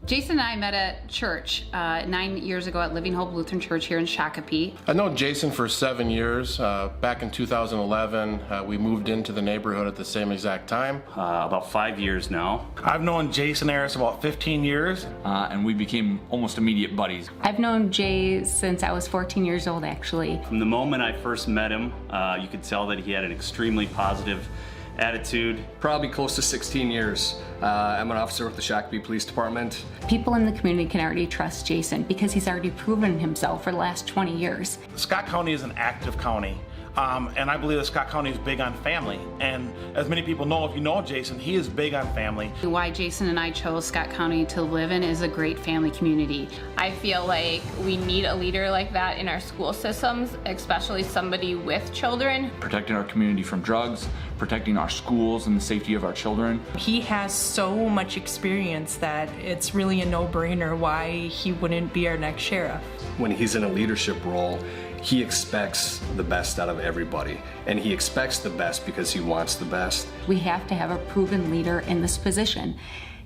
Jason and I met at church 9 years ago at Living Hope Lutheran Church here in Shakopee. I've known Jason for 7 years. Back in 2011, we moved into the neighborhood at the same exact time. About 5 years now. I've known Jason Harris about 15 years. And we became almost immediate buddies. I've known Jay since I was 14 years old, actually. From the moment I first met him, you could tell that he had an extremely positive attitude. Probably close to 16 years. I'm an officer with the Shakopee Police Department. People in the community can already trust Jason because he's already proven himself for the last 20 years. Scott County is an active county. And I believe that Scott County is big on family. And as many people know, if you know Jason, he is big on family. Why Jason and I chose Scott County to live in is a great family community. I feel like we need a leader like that in our school systems, especially somebody with children. Protecting our community from drugs, protecting our schools and the safety of our children. He has so much experience that it's really a no-brainer why he wouldn't be our next sheriff. When he's in a leadership role, he expects the best out of everybody. And he expects the best because he wants the best. We have to have a proven leader in this position.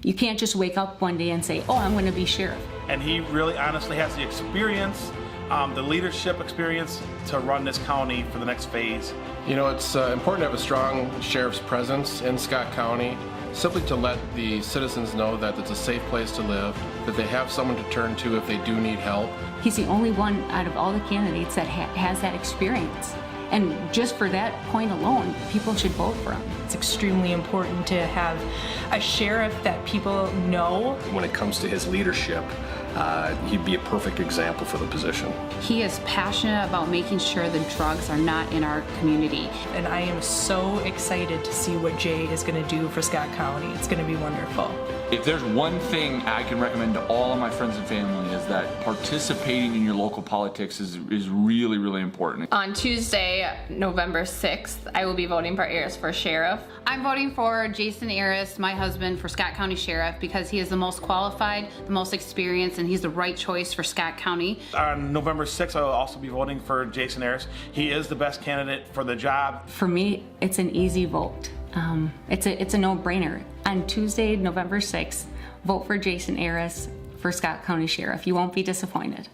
You can't just wake up one day and say, oh, I'm going to be sheriff. And he really honestly has the experience, the leadership experience to run this county for the next phase. You know, it's important to have a strong sheriff's presence in Scott County, simply to let the citizens know that it's a safe place to live, that they have someone to turn to if they do need help. He's the only one out of all the candidates that has that experience. And just for that point alone, people should vote for him. It's extremely important to have a sheriff that people know. When it comes to his leadership, he'd be a perfect example for the position. He is passionate about making sure the drugs are not in our community. And I am so excited to see what Jay is going to do for Scott County. It's going to be wonderful. If there's one thing I can recommend to all of my friends and family is that participating in your local politics is really, really important. On Tuesday, November 6th, I will be voting for Ayers for sheriff. I'm voting for Jason Ayers, my husband, for Scott County Sheriff because he is the most qualified, the most experienced, and he's the right choice for Scott County. On November 6th, I will also be voting for Jason Harris. He is the best candidate for the job. For me, it's an easy vote. It's a no-brainer. On Tuesday, November 6th, vote for Jason Ayers for Scott County Sheriff. You won't be disappointed.